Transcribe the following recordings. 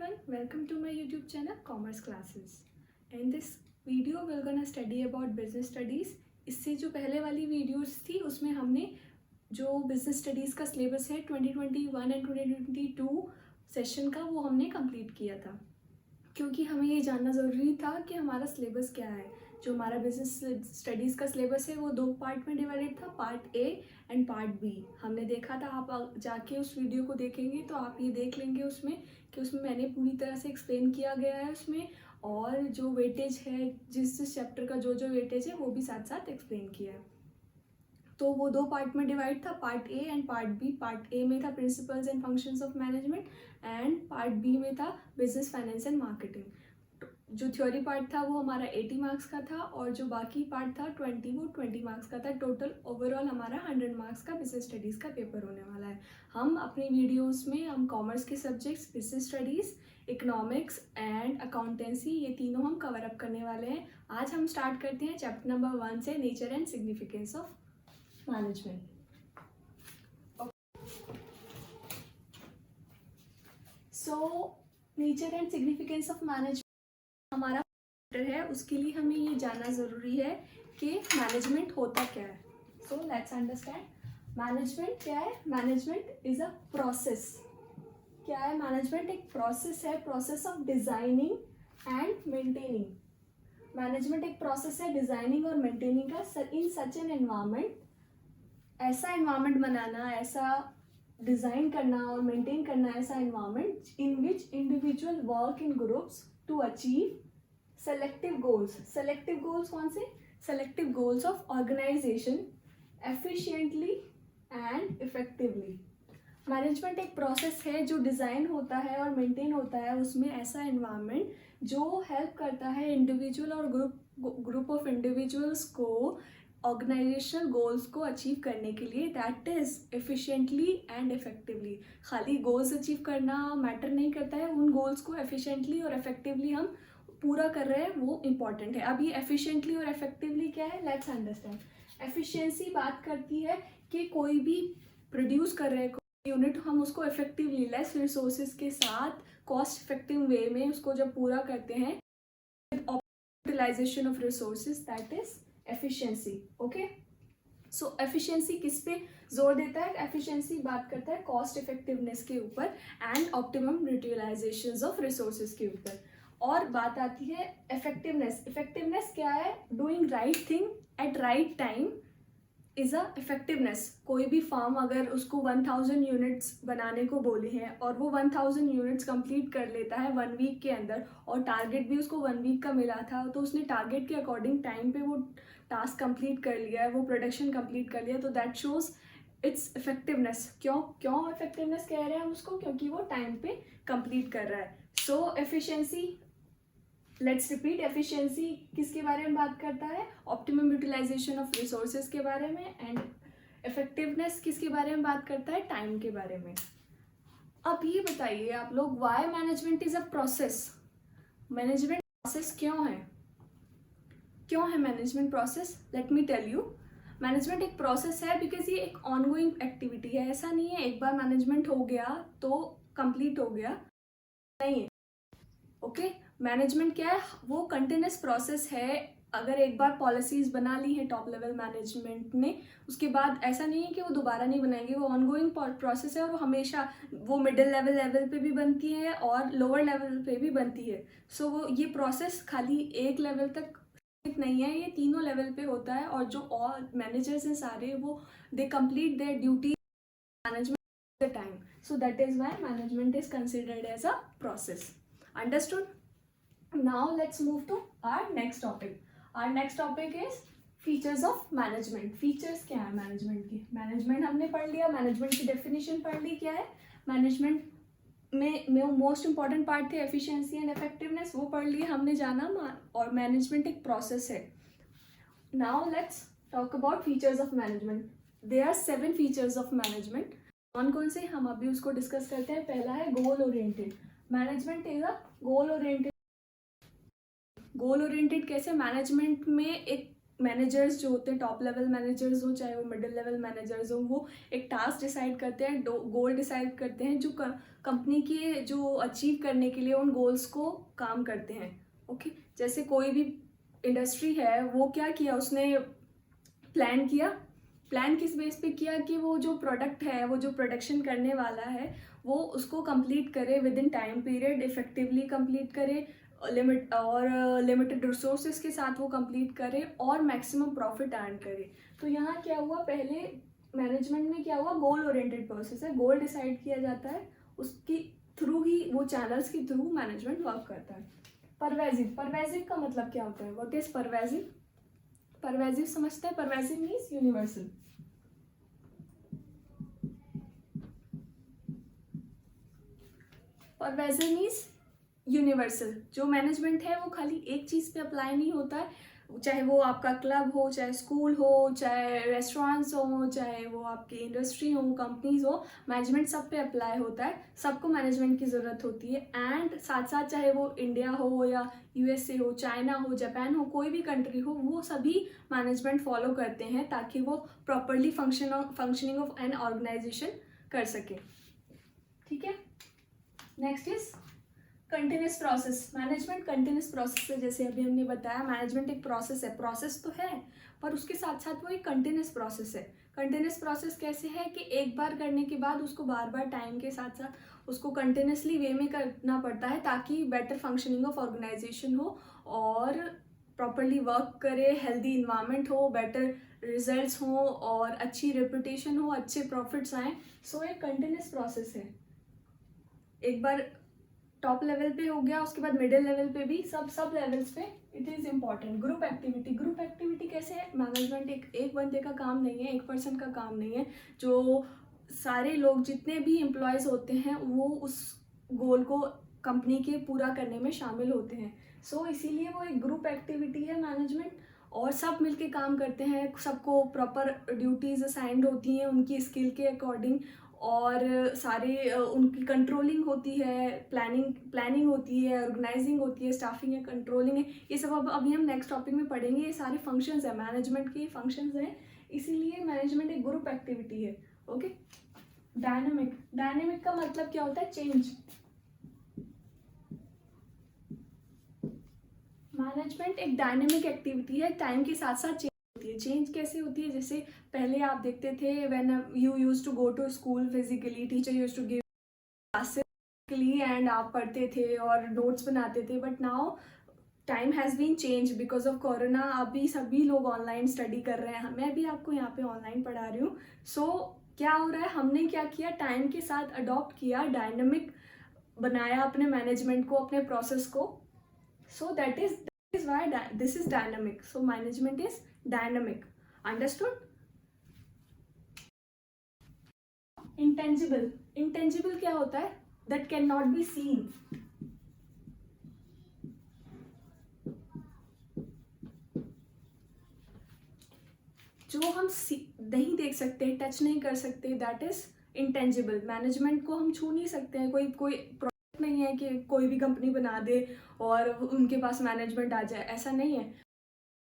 everyone, welcome to my YouTube channel Commerce Classes. In this video we're gonna study about business studies. इससे जो पहले वाली videos थी उसमें हमने जो बिजनेस स्टडीज़ का सिलेबस है 2021 एंड 2022 सेशन का वो हमने कंप्लीट किया था, क्योंकि हमें ये जानना ज़रूरी था कि हमारा सिलेबस क्या है। जो हमारा बिजनेस स्टडीज़ का सिलेबस है वो दो पार्ट में डिवाइडेड था, part A and part B. हमने देखा था, आप जाके उस वीडियो को देखेंगे तो आप ये देख लेंगे उसमें कि उसमें मैंने पूरी तरह से एक्सप्लेन किया गया है उसमें, और जो वेटेज है, जिस चैप्टर का जो वेटेज है वो भी साथ साथ एक्सप्लेन किया है। तो वो दो पार्ट में डिवाइड था, part A and part B. Part A में था principles and functions of management and part B में था बिजनेस फाइनेंस एंड मार्केटिंग। जो थ्योरी पार्ट था वो हमारा 80 मार्क्स का था और जो बाकी पार्ट था 20 मार्क्स का था। टोटल ओवरऑल हमारा 100 मार्क्स का बिजनेस स्टडीज़ का पेपर होने वाला है। हम अपनी वीडियोस में हम कॉमर्स के subjects business studies, economics and accountancy, ये तीनों हम कवर अप करने वाले हैं। आज हम स्टार्ट करते हैं चैप्टर नंबर 1 से, nature and significance of management. So nature and significance of management हमारा चैप्टर है, उसके लिए हमें ये जानना ज़रूरी है कि मैनेजमेंट होता क्या है। सो लेट्स अंडरस्टैंड मैनेजमेंट क्या है। Management is a process. क्या है मैनेजमेंट? एक प्रोसेस है, process of designing and maintaining. Management एक प्रोसेस है डिज़ाइनिंग और मेंटेनिंग का इन सच एन एनवायरनमेंट। ऐसा एनवायरनमेंट बनाना, ऐसा डिज़ाइन करना और मेंटेन करना ऐसा environment in which individual work in groups to achieve selective goals. Selective goals कौन से? Selective goals of organisation efficiently and effectively. Management एक प्रोसेस है जो डिज़ाइन होता है और मेंटेन होता है उसमें ऐसा एनवायरनमेंट जो हेल्प करता है इंडिविजुअल और ग्रुप ऑफ इंडिविजुअल्स को ऑर्गेनाइजेशनल गोल्स को अचीव करने के लिए, that is efficiently and effectively. खाली गोल्स अचीव करना मैटर नहीं करता है, उन गोल्स को एफिशिएंटली और इफेक्टिवली हम पूरा कर रहे हैं वो इम्पॉर्टेंट है। अब ये एफिशिएंटली और इफेक्टिवली क्या है, लेट्स अंडरस्टैंड। एफिशिएंसी बात करती है कि कोई भी प्रोड्यूस कर रहे हैं यूनिट, हम उसको इफेक्टिवली लेस रिसोर्सेज के साथ कॉस्ट इफेक्टिव वे में उसको जब पूरा करते हैं, utilisation of resources, that is efficiency. Okay, so efficiency किस पे जोर देता है? एफिशिएंसी बात करता है कॉस्ट इफेक्टिवनेस के ऊपर and optimum utilisation of resources के ऊपर। और बात आती है इफेक्टिवनेस। इफेक्टिवनेस क्या है? Doing right thing at right time is a effectiveness. कोई भी फार्म अगर उसको 1000 यूनिट्स बनाने को बोले हैं और वो 1000 यूनिट्स कंप्लीट कर लेता है 1 वीक के अंदर, और टारगेट भी उसको 1 वीक का मिला था, तो उसने टारगेट के अकॉर्डिंग टाइम पे वो टास्क कंप्लीट कर लिया है, वो प्रोडक्शन कंप्लीट कर लिया, तो दैट शोज इट्स इफेक्टिवनेस। क्यों इफेक्टिवनेस कह रहे हैं हम उसको? क्योंकि वो टाइम पे कंप्लीट कर रहा है। सो एफिशिएंसी, लेट्स रिपीट, एफिशिएंसी किसके बारे में बात करता है? ऑप्टिमम यूटिलाइजेशन ऑफ रिसोर्सेज के बारे में। एंड इफेक्टिवनेस किसके बारे में बात करता है? टाइम के बारे में। अब ये बताइए आप लोग, why management is a process? Management process क्यों है? क्यों है management process? Let me tell you. Management एक प्रोसेस है बिकॉज ये एक ऑनगोइंग एक्टिविटी है। ऐसा नहीं है एक बार मैनेजमेंट हो गया तो कंप्लीट हो गया, नहीं है। ओके, मैनेजमेंट क्या है? वो कंटिन्यूस प्रोसेस है। अगर एक बार पॉलिसीज बना ली है टॉप लेवल मैनेजमेंट ने, उसके बाद ऐसा नहीं है कि वो दोबारा नहीं बनाएंगे, वो ऑनगोइंग प्रोसेस है और वो हमेशा वो मिडिल लेवल पे भी बनती है और लोअर लेवल पे भी बनती है। सो वो ये प्रोसेस खाली एक लेवल तक नहीं है, ये तीनों लेवल पे होता है। और जो और मैनेजर्स हैं सारे, वो they complete their duty management the time. So that is why management is considered as a process. Understood? Now let's move to our next topic. Our next topic is features of management. Features क्या है management की? Management हमने पढ़ लिया, management की definition पढ़ ली। क्या है मैनेजमेंट में मोस्ट इंपॉर्टेंट पार्ट थे एफिशिएंसी एंड इफेक्टिवनेस, वो पढ़ लिए हमने, जाना। और मैनेजमेंट एक प्रोसेस है। Now let's talk about features of management. There are 7 features of management. कौन कौन से, हम अभी उसको डिस्कस करते हैं। पहला है goal oriented. Management is a goal oriented. Goal oriented कैसे? मैनेजमेंट में एक मैनेजर्स जो होते हैं, टॉप लेवल मैनेजर्स हो चाहे वो मिडिल लेवल मैनेजर्स हो, वो एक टास्क डिसाइड करते हैं, गोल डिसाइड करते हैं जो कंपनी के जो अचीव करने के लिए उन गोल्स को काम करते हैं। ओके, जैसे कोई भी इंडस्ट्री है, वो क्या किया, उसने प्लान किया, प्लान किस बेस पे किया कि वो जो प्रोडक्ट है, वो जो प्रोडक्शन करने वाला है, वो उसको कंप्लीट करे with in time period, effectively complete करे, लिमिटेड रिसोर्सेज के साथ वो कंप्लीट करे और मैक्सिमम प्रॉफिट अर्न करे। तो यहाँ क्या हुआ, पहले मैनेजमेंट में क्या हुआ, गोल ओरिएंटेड प्रोसेस है, गोल डिसाइड किया जाता है, उसकी थ्रू ही, वो चैनल्स के थ्रू मैनेजमेंट वर्क करता है। परवेजिव, परवेजिव का मतलब क्या होता है, व्हाट इज परवेजिव? परवेजिव समझते हैं, pervasive means universal. Pervasive means universal. जो मैनेजमेंट है वो खाली एक चीज़ पे अप्लाई नहीं होता है, चाहे वो आपका क्लब हो, चाहे स्कूल हो, चाहे रेस्टोरेंट्स हो, चाहे वो आपकी इंडस्ट्री हो, कंपनीज हो, मैनेजमेंट सब पे अप्लाई होता है, सबको मैनेजमेंट की ज़रूरत होती है। एंड साथ साथ चाहे वो इंडिया हो या यूएसए हो, चाइना हो, जापान हो, कोई भी कंट्री हो, वो सभी मैनेजमेंट फॉलो करते हैं ताकि वो properly functioning of an organisation कर सके। ठीक है, next is continuous process. Management continuous process है, जैसे अभी हमने बताया मैनेजमेंट एक प्रोसेस है, प्रोसेस तो है पर उसके साथ साथ वो एक कंटिन्यूस प्रोसेस है। कंटिन्यूस प्रोसेस कैसे है कि एक बार करने के बाद उसको बार बार टाइम के साथ साथ उसको कंटिन्यूसली वे में करना पड़ता है ताकि बेटर फंक्शनिंग ऑफ ऑर्गेनाइजेशन हो और प्रॉपरली वर्क करे, हेल्दी इन्वायरमेंट हो, बेटर रिजल्ट्स हो और अच्छी रेपुटेशन हो, अच्छे प्रॉफिट्स आए। सो एक कंटिन्यूस प्रोसेस है। एक बार टॉप लेवल पे हो गया, उसके बाद मिडिल लेवल पे भी, सब लेवल्स पे it is important. Group activity, group activity कैसे है, मैनेजमेंट एक बंदे का काम नहीं है, एक पर्सन का काम नहीं है, जो सारे लोग जितने भी एम्प्लॉयज़ होते हैं वो उस गोल को कंपनी के पूरा करने में शामिल होते हैं। सो इसीलिए वो एक ग्रुप एक्टिविटी है मैनेजमेंट, और सब मिलके काम करते हैं, सबको प्रॉपर ड्यूटीज़ असाइंड होती हैं उनकी स्किल के अकॉर्डिंग, और सारे उनकी कंट्रोलिंग होती है, प्लानिंग होती है, ऑर्गेनाइजिंग होती है, स्टाफिंग है, कंट्रोलिंग है, ये सब अब अभी हम नेक्स्ट टॉपिक में पढ़ेंगे। ये सारे फंक्शंस हैं, मैनेजमेंट के फंक्शंस हैं, इसीलिए मैनेजमेंट एक ग्रुप एक्टिविटी है। ओके, डायनामिक, डायनामिक का मतलब क्या होता है, चेंज। मैनेजमेंट एक डायनामिक एक्टिविटी है, टाइम के साथ साथ चेंज होती है। चेंज कैसे होती है, जैसे पहले आप देखते थे when you used to go to school physically, teacher used to give classes and आप पढ़ते थे और नोट्स बनाते थे, but now time has been change because of corona. अभी सभी लोग ऑनलाइन स्टडी कर रहे हैं, मैं भी आपको यहाँ पे ऑनलाइन पढ़ा रही हूँ। सो क्या हो रहा है, हमने क्या किया, टाइम के साथ अडॉप्ट किया, डायनामिक बनाया अपने मैनेजमेंट को, अपने प्रोसेस को। So that is why this is dynamic. So management is dynamic. Understood? Intangible. Intangible क्या होता है? That cannot be seen. जो हम नहीं देख सकते, टच नहीं कर सकते, दैट इज इंटेंजिबल। मैनेजमेंट को हम छू नहीं सकते हैं, कोई नहीं है कि कोई भी कंपनी बना दे और उनके पास मैनेजमेंट आ जाए, ऐसा नहीं है।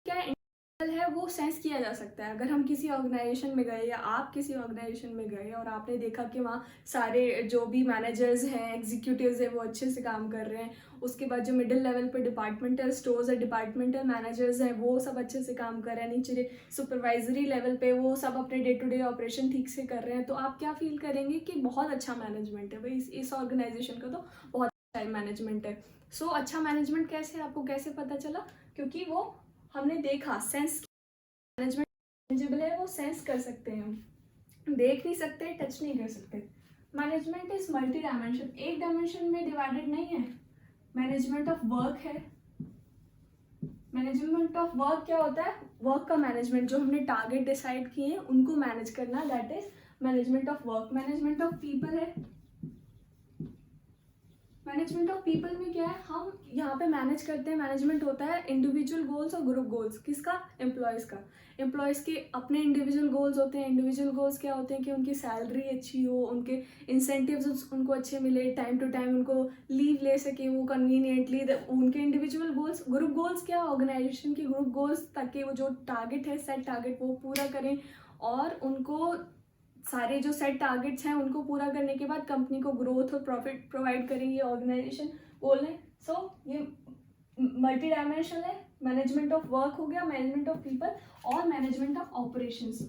क्या है, वो सेंस किया जा सकता है। अगर हम किसी ऑर्गेनाइजेशन में गए या आप किसी ऑर्गेनाइजेशन में गए और आपने देखा कि वहाँ सारे जो भी मैनेजर्स हैं, एग्जीक्यूटिव्स हैं, वो अच्छे से काम कर रहे हैं, उसके बाद जो मिडिल लेवल पे डिपार्टमेंटल स्टोर्स है, डिपार्टमेंटल मैनेजर्स हैं, वो सब अच्छे से काम कर रहे हैं, नीचे सुपरवाइजरी लेवल पे वो सब अपने डे टू डे ऑपरेशन ठीक से कर रहे हैं, तो आप क्या फील करेंगे कि बहुत अच्छा मैनेजमेंट है भाई, इस ऑर्गेनाइजेशन का तो बहुत अच्छा मैनेजमेंट है। सो अच्छा मैनेजमेंट कैसे, आपको कैसे पता चला, क्योंकि वो हमने देखा, सेंस। मैनेजमेंट टेंजिबल है, वो सेंस कर सकते हैं, हम देख नहीं सकते, टच नहीं कर सकते। मैनेजमेंट इज मल्टी डायमेंशन, एक डायमेंशन में डिवाइडेड नहीं है। मैनेजमेंट ऑफ वर्क है। मैनेजमेंट ऑफ वर्क क्या होता है, वर्क का मैनेजमेंट, जो हमने टारगेट डिसाइड किए हैं उनको मैनेज करना, that is management of work. Management of people है, मैनेजमेंट मैनेजमेंट ऑफ पीपल में क्या है, हम यहाँ पे मैनेज करते हैं, मैनेजमेंट होता है इंडिविजुअल गोल्स और ग्रुप गोल्स। किसका? एम्प्लॉयज़ का। एम्प्लॉयज़ के अपने इंडिविजुअल गोल्स होते हैं। इंडिविजुअल गोल्स क्या होते हैं कि उनकी सैलरी अच्छी हो, उनके इंसेंटिव्स उनको अच्छे मिले, टाइम टू टाइम उनको लीव ले सके वो कन्वीनियंटली, उनके इंडिविजुअल गोल्स। ग्रुप गोल्स क्या? ऑर्गेनाइजेशन के ग्रुप गोल्स, ताकि वो जो टारगेट है, सेट टारगेट, वो पूरा करें, और उनको सारे जो सेट टारगेट्स हैं उनको पूरा करने के बाद कंपनी को ग्रोथ और प्रॉफिट प्रोवाइड करेंगे ऑर्गेनाइजेशन बोल रहे हैं। सो ये मल्टी डायमेंशनल है। मैनेजमेंट ऑफ वर्क हो गया, मैनेजमेंट ऑफ पीपल, और management of operations.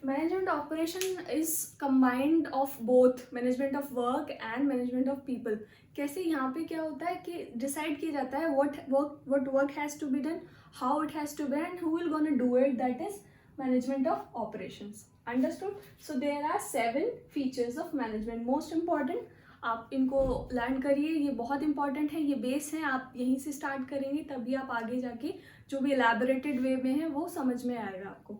Management operation is combined of both management of work and management of people. कैसे? यहाँ पे क्या होता है कि डिसाइड किया जाता है what work has to be done, how it has to be, and who will gonna do it. That is management of operations. Understood? So there are 7 features of management. Most important, आप इनको learn करिए, ये बहुत important है, ये base है। आप यहीं से स्टार्ट करेंगे तभी आप आगे जाके जो भी एलैबोरेटेड वे में है वो समझ में आएगा आपको।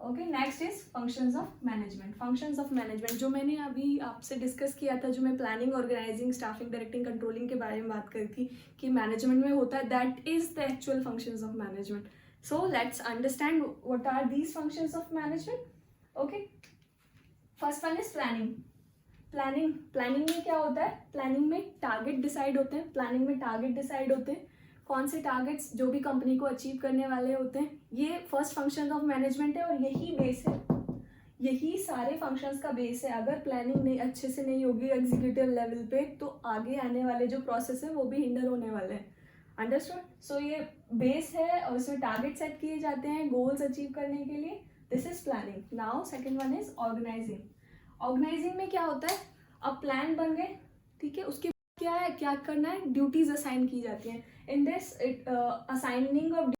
Okay, next is functions of management. Functions of management जो मैंने अभी आपसे डिस्कस किया था, जो मैं planning, organising, staffing, directing, controlling के बारे में बात करी थी कि मैनेजमेंट में होता है, that is the actual functions of management. So let's understand what are these functions of management. Okay, first one is planning. Planning में क्या होता है? प्लानिंग में टारगेट डिसाइड होते हैं। प्लानिंग में टारगेट डिसाइड होते हैं, कौन से टारगेट्स जो भी कंपनी को अचीव करने वाले होते हैं। ये फर्स्ट फंक्शन ऑफ मैनेजमेंट है और यही बेस है, यही सारे फंक्शंस का बेस है। अगर प्लानिंग नहीं अच्छे से नहीं होगी एग्जीक्यूटिव लेवल पे, तो आगे आने वाले जो प्रोसेस है वो भी हिंडर होने वाले हैं। अंडरस्टूड? सो ये बेस है और इसमें टारगेट सेट किए जाते हैं गोल्स अचीव करने के लिए। This is planning. Now second one is organising. Organising में क्या होता है? अब प्लान बन गए, ठीक है, उसके क्या है, क्या करना है, ड्यूटीज असाइन की जाती हैं। इन दिस असाइनिंग ऑफ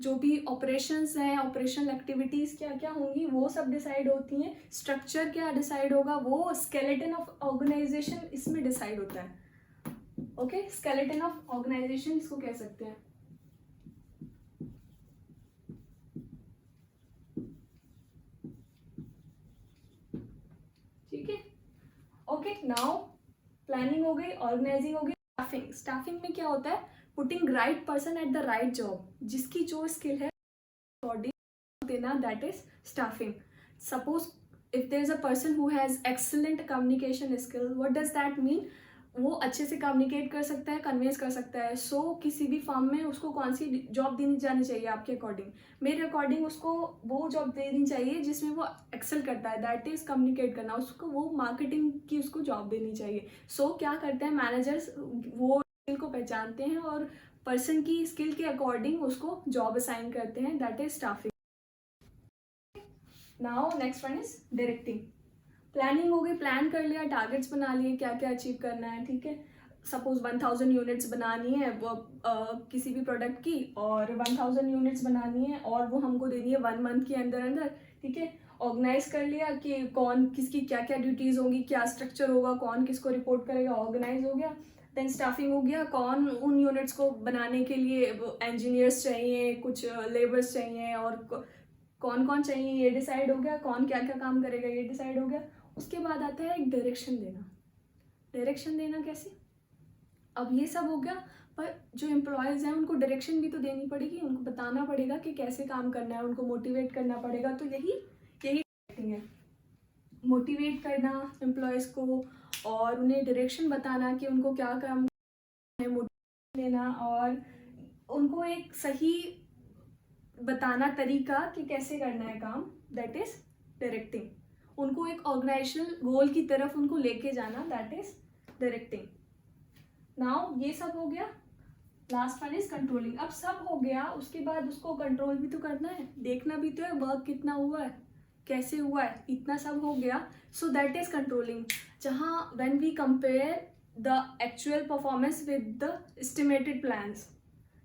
जो भी ऑपरेशंस हैं, ऑपरेशनल एक्टिविटीज क्या क्या होंगी वो सब डिसाइड होती हैं। स्ट्रक्चर क्या डिसाइड होगा, वो स्केलेटन ऑफ ऑर्गेनाइजेशन इसमें डिसाइड होता है। ओके, स्केलेटन ऑफ ऑर्गेनाइजेशन इसको कह सकते हैं। ठीक है, ओके, नाउ प्लानिंग हो गई, ऑर्गेनाइजिंग हो गई। स्टाफिंग। स्टाफिंग में क्या होता है? Putting right person at the right job. जिसकी जो स्किल है देना, that is staffing. Suppose if there is a person who has excellent communication skill, what does that mean? वो अच्छे से कम्युनिकेट कर सकता है, कन्वेंस कर सकता है। सो किसी भी फर्म में उसको कौन सी जॉब देनी जानी चाहिए आपके अकॉर्डिंग? मेरे अकॉर्डिंग उसको वो जॉब देनी चाहिए जिसमें वो एक्सेल करता है, दैट इज कम्युनिकेट करना। उसको वो मार्केटिंग की उसको जॉब देनी चाहिए। सो क्या करते हैं मैनेजर्स? वो स्किल को पहचानते हैं और पर्सन की स्किल के अकॉर्डिंग उसको जॉब असाइन करते हैं, that is staffing. Now next one is directing. Planning हो गई, प्लान कर लिया, टारगेट्स बना लिए, क्या क्या अचीव करना है, ठीक है। सपोज 1000 यूनिट्स बनानी है वो किसी भी प्रोडक्ट की, और 1000 यूनिट्स बनानी है और वो हमको देनी है 1 मंथ के अंदर अंदर, ठीक है। ऑर्गेनाइज कर लिया कि कौन किसकी क्या क्या ड्यूटीज होंगी, क्या स्ट्रक्चर होगा, कौन किसको रिपोर्ट करेगा, ऑर्गेनाइज हो गया। देन स्टाफिंग हो गया, कौन उन यूनिट्स को बनाने के लिए इंजीनियर्स चाहिए, कुछ लेबर्स चाहिए, और कौन कौन चाहिए ये डिसाइड हो गया, कौन क्या क्या काम करेगा ये डिसाइड हो गया। उसके बाद आता है एक डायरेक्शन देना। डायरेक्शन देना कैसे? अब ये सब हो गया, पर जो एम्प्लॉयज़ हैं उनको डायरेक्शन भी तो देनी पड़ेगी, उनको बताना पड़ेगा कि कैसे काम करना है, उनको मोटिवेट करना पड़ेगा। तो यही डायरेक्टिंग है, मोटिवेट करना एम्प्लॉयज़ को और उन्हें डायरेक्शन बताना कि उनको क्या काम है, मोटिवेशन देना और उनको एक सही बताना तरीका कि कैसे करना है काम, दैट इज डायरेक्टिंग। उनको एक ऑर्गेनाइजेशनल गोल की तरफ उनको लेके जाना, दैट इज डायरेक्टिंग। नाउ ये सब हो गया, लास्ट वन इज कंट्रोलिंग। अब सब हो गया, उसके बाद उसको कंट्रोल भी तो करना है, देखना भी तो है वर्क कितना हुआ है, कैसे हुआ है, इतना सब हो गया। सो दैट इज कंट्रोलिंग, जहाँ when we compare the actual performance with the estimated plans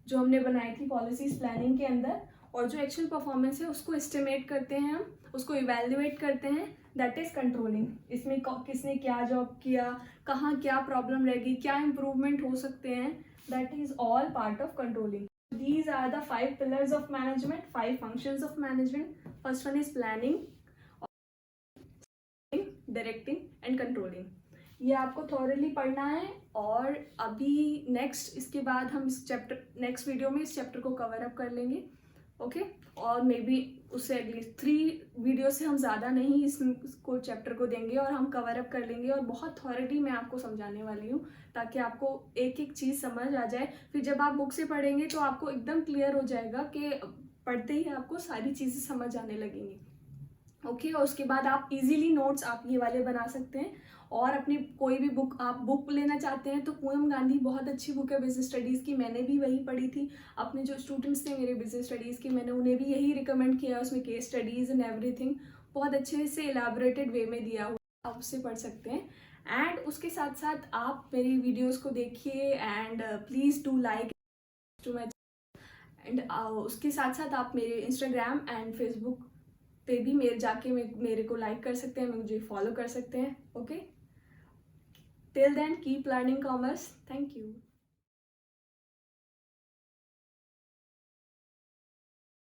जो हमने बनाई थी पॉलिसीज प्लानिंग के अंदर, और जो एक्चुअल परफॉर्मेंस है उसको एस्टिमेट करते हैं हम, उसको इवेल्युएट करते हैं, दैट इज कंट्रोलिंग। इसमें किसने क्या जॉब किया, कहाँ क्या प्रॉब्लम रहेगी, क्या इम्प्रूवमेंट हो सकते हैं, that is all part of controlling. These are the 5 pillars of management, 5 functions of management. First one is planning, directing and controlling. ये आपको थॉरली पढ़ना है। और अभी नेक्स्ट इसके बाद हम इस चैप्टर नेक्स्ट वीडियो में इस चैप्टर को कवर अप कर लेंगे। ओके और मे बी उससे अगली 3 वीडियो से हम ज़्यादा नहीं इसको चैप्टर को देंगे और हम कवर अप कर लेंगे। और बहुत थॉरली मैं आपको समझाने वाली हूँ ताकि आपको एक एक चीज़ समझ आ जाए। फिर जब आप बुक से पढ़ेंगे तो आपको एकदम क्लियर हो जाएगा कि पढ़ते ही आपको सारी चीज़ें समझ आने लगेंगी। ओके और उसके बाद आप इजीली नोट्स आप ये वाले बना सकते हैं। और अपनी कोई भी बुक आप बुक लेना चाहते हैं तो पूनम गांधी बहुत अच्छी बुक है बिजनेस स्टडीज़ की, मैंने भी वही पढ़ी थी। अपने जो स्टूडेंट्स थे मेरे बिजनेस स्टडीज़ के, मैंने उन्हें भी यही रिकमेंड किया। उसमें केस स्टडीज़ एंड एवरीथिंग बहुत अच्छे से एलैबोरेटेड वे में दिया हुआ, आप उससे पढ़ सकते हैं। एंड उसके साथ साथ आप मेरी वीडियोज़ को देखिए and please do like to my and उसके साथ साथ आप मेरे इंस्टाग्राम एंड फेसबुक पे भी मेरे को लाइक कर सकते हैं, मुझे फॉलो कर सकते हैं। Okay till then keep learning commerce. Thank you.